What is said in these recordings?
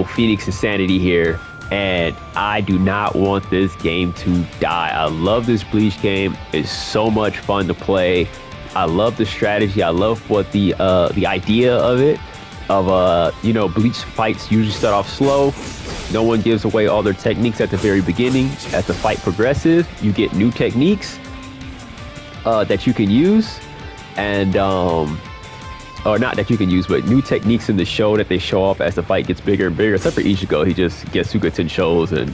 Phoenix Insanity here, and I do not want this game to die. I love this Bleach game. It's so much fun to play. I love the strategy. I love what the idea of it, you know, Bleach fights usually start off slow. No one gives away all their techniques at the very beginning. As the fight progresses, you get new techniques that you can use, and or not that you can use, but new techniques in the show that they show off as the fight gets bigger and bigger. Except for Ichigo, he just gets Getsuga Tenshos, and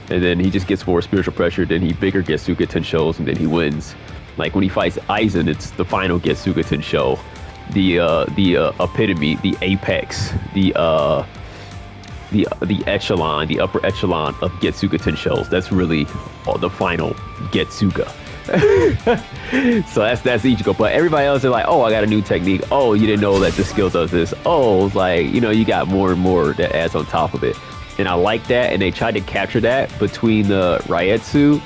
then he just gets more spiritual pressure. Then he bigger Getsuga Tenshos, and then he wins. Like when he fights Aizen, it's the final Getsuga Tensho, the epitome, the apex, the echelon, the upper echelon of Getsuga Tenshos. That's really the final Getsuga. So that's Ichigo. But everybody else is like, oh, I got a new technique. Oh, you didn't know that the skill does this. Oh, it's like, you know, you got more and more that adds on top of it. And I like that. And they tried to capture that between the Raietsu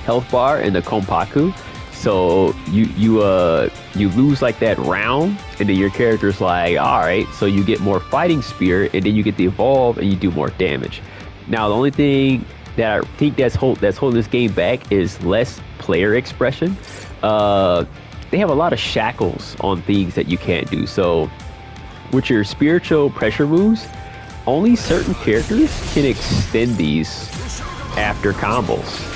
health bar and the Konpaku. So you lose like that round, and then your character's like, all right, so you get more fighting spirit, and then you get the evolve, and you do more damage. Now the only thing that I think that's holding this game back is less player expression. They have a lot of shackles on things that you can't do. So with your spiritual pressure moves, only certain characters can extend these after combos.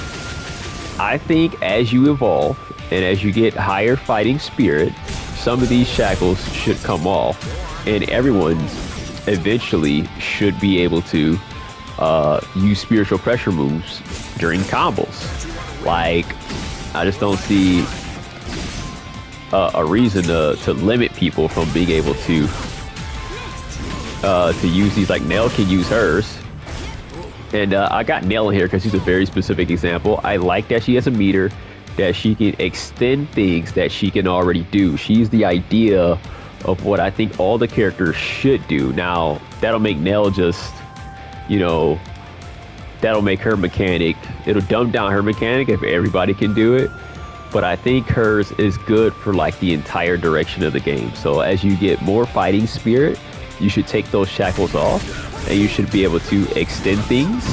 I think as you evolve and as you get higher fighting spirit, some of these shackles should come off, and everyone eventually should be able to use spiritual pressure moves during combos. Like, I just don't see a reason to limit people from being able to use these. Like Nell can use hers, and I got Nell in here because she's a very specific example. I like that she has a meter that she can extend things that she can already do. She's the idea of what I think all the characters should do. Now that'll make Nell just, you know, that'll make her mechanic, it'll dumb down her mechanic if everybody can do it. But I think hers is good for like the entire direction of the game. So as you get more fighting spirit, you should take those shackles off, and you should be able to extend things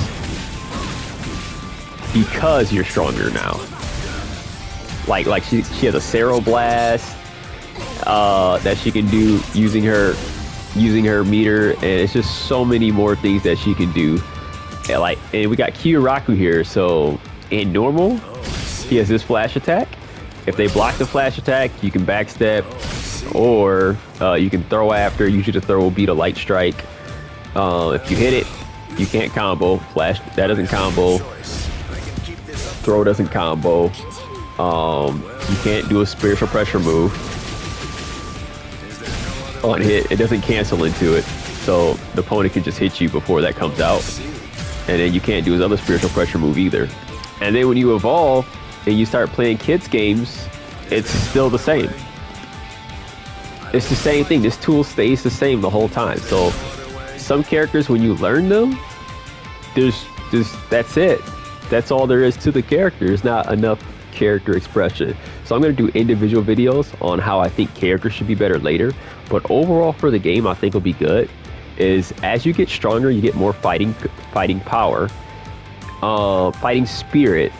because you're stronger now. Like she has a Cero Blast that she can do using her meter, and it's just so many more things that she can do. And we got Kiyuraku here. So in normal, he has this flash attack. If they block the flash attack, you can backstep, or you can throw after. Usually the throw will beat a light strike. If you hit it, you can't combo. Flash, that doesn't combo. Throw doesn't combo. You can't do a spiritual pressure move on hit. It doesn't cancel into it, so the opponent can just hit you before that comes out. And then you can't do his other spiritual pressure move either. And then when you evolve and you start playing kids games, it's still the same. It's the same thing. This tool stays the same the whole time. So some characters, when you learn them, that's it. That's all there is to the character. There's not enough character expression. So I'm going to do individual videos on how I think characters should be better later. But overall for the game, I think will be good. Is as you get stronger, you get more fighting power, fighting spirit.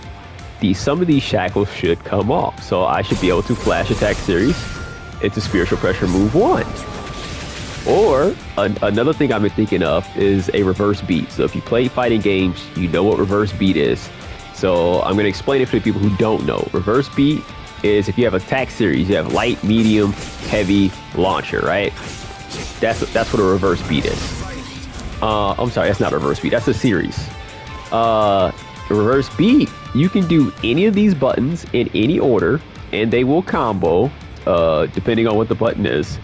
Some of these shackles should come off. So I should be able to flash attack series into spiritual pressure move 1. Or another thing I've been thinking of is a reverse beat. So if you play fighting games, you know what reverse beat is. So I'm going to explain it for the people who don't know. Reverse beat is if you have attack series, you have light, medium, heavy, launcher, right? That's what a reverse beat is. I'm sorry, that's not a reverse beat. That's a series. Reverse beat, you can do any of these buttons in any order, and they will combo, depending on what the button is.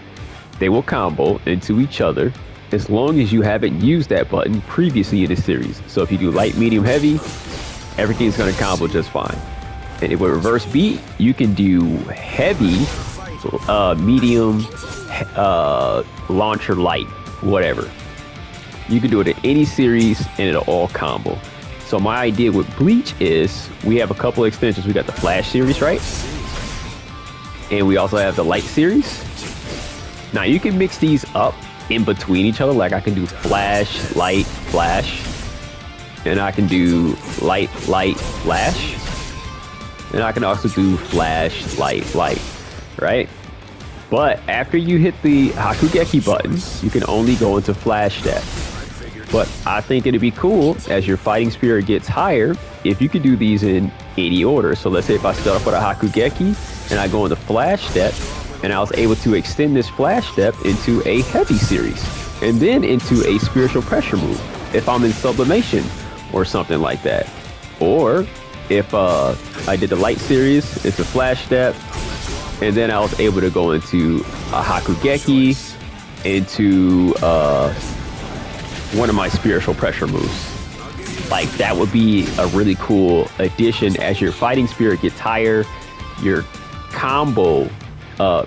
They will combo into each other as long as you haven't used that button previously in the series. So if you do light, medium, heavy, everything's going to combo just fine. And with reverse beat, you can do heavy, medium, launcher, light, whatever. You can do it in any series and it'll all combo. So my idea with Bleach is we have a couple of extensions. We got the Flash series, right? And we also have the Light series. Now you can mix these up in between each other. Like I can do flash, light, flash, and I can do light, light, flash, and I can also do flash, light, light, right? But after you hit the Hakugeki button, you can only go into flash step. But I think it'd be cool as your fighting spirit gets higher if you could do these in any order. So let's say if I start off with a Hakugeki and I go into flash step, and I was able to extend this flash step into a heavy series and then into a spiritual pressure move if I'm in sublimation or something like that. Or if I did the light series, it's a flash step, and then I was able to go into a Hakugeki into one of my spiritual pressure moves. Like that would be a really cool addition. As your fighting spirit gets higher, your combo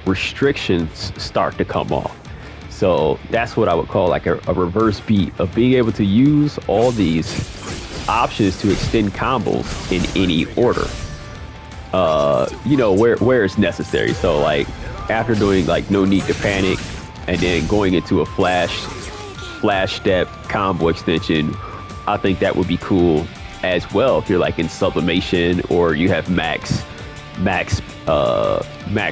restrictions start to come off. So that's what I would call like a reverse beat of being able to use all these options to extend combos in any order. You know, where it's necessary. So like after doing like no need to panic and then going into a flash step combo extension, I think that would be cool as well if you're like in sublimation or you have max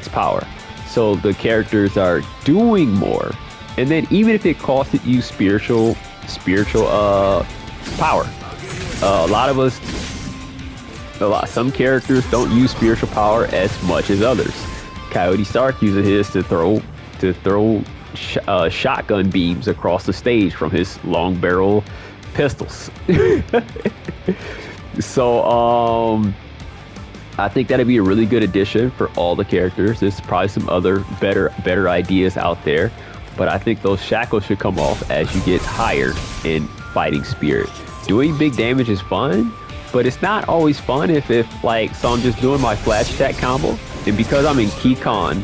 power. So the characters are doing more, and then even if it costed you spiritual power, some characters don't use spiritual power as much as others. Coyote Stark uses his to throw shotgun beams across the stage from his long barrel pistols. So I think that'd be a really good addition for all the characters. There's probably some other better ideas out there, but I think those shackles should come off as you get higher in fighting spirit. Doing big damage is fun, but it's not always fun if like, so I'm just doing my flash attack combo, and because I'm in Keycon,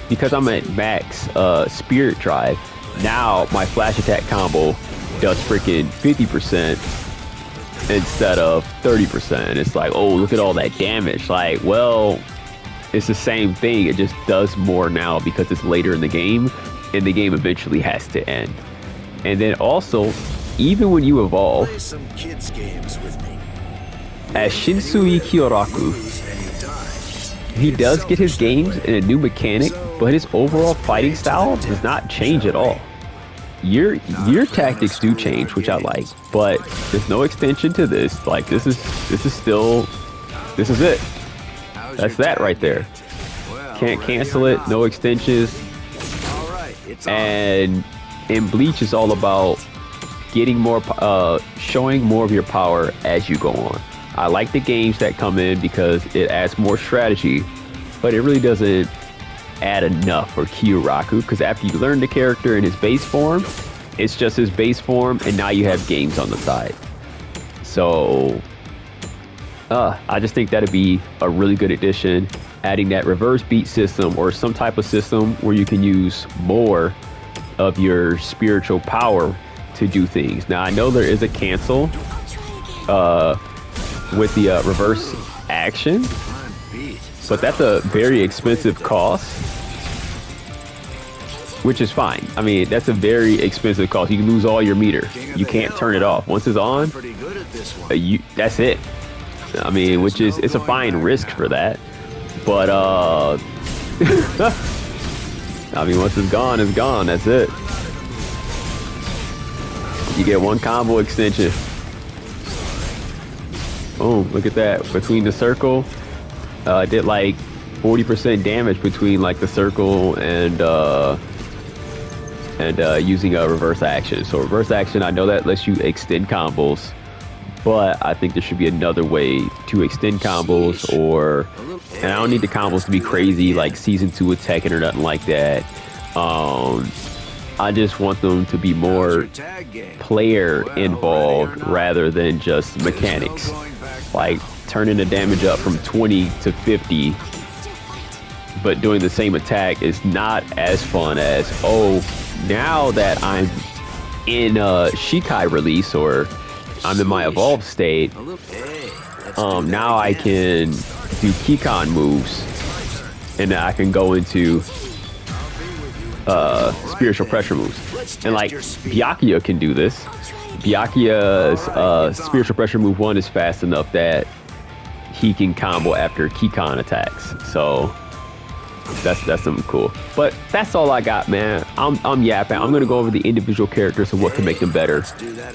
because I'm at max spirit drive, now my flash attack combo does freaking 50% instead of 30%. It's like, oh, look at all that damage. Like, well, it's the same thing. It just does more now because it's later in the game, and the game eventually has to end. And then also, even when you evolve, as Shinsui Kyoraku, he does get his games in a new mechanic, but his overall fighting style does not change at all. Your tactics do change, which I like, but there's no extension to this. Like this is it. That's that right there. Can't cancel it. No extensions. And in Bleach, is all about getting more, showing more of your power as you go on. I like the games that come in because it adds more strategy, but it really doesn't add enough for Kyoraku, because after you learn the character in his base form, it's just his base form, and now you have games on the side. So I just think that'd be a really good addition, adding that reverse beat system or some type of system where you can use more of your spiritual power to do things. Now I know there is a cancel with the reverse action, but that's a very expensive cost, which is fine. I mean, that's a very expensive cost. You can lose all your meter. You can't turn it off. Once it's on, that's it. I mean, it's a fine risk for that. But, I mean, once it's gone, it's gone. That's it. You get one combo extension. Boom, look at that. Between the circle, did like 40% damage between like the circle and using a reverse action. So reverse action, I know that lets you extend combos, but I think there should be another way to extend combos, and I don't need the combos to be crazy like season 2 of Tekken or nothing like that. I just want them to be more player involved rather than just mechanics. Like turning the damage up from 20 to 50, but doing the same attack is not as fun as, oh, now that I'm in Shikai release or I'm in my evolved state, now I can do Keycon moves, and I can go into spiritual pressure moves. And like Byakuya can do this. Byakuya's spiritual pressure move 1 is fast enough that he can combo after Kikon attacks. So that's something cool. But that's all I got, man. I'm yapping. I'm gonna go over the individual characters and what can make them better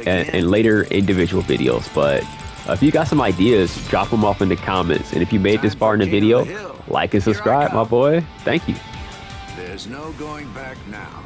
and later individual videos. But if you got some ideas, drop them off in the comments. And if you made this far in the video, like and subscribe, my boy. Thank you. There's no going back now.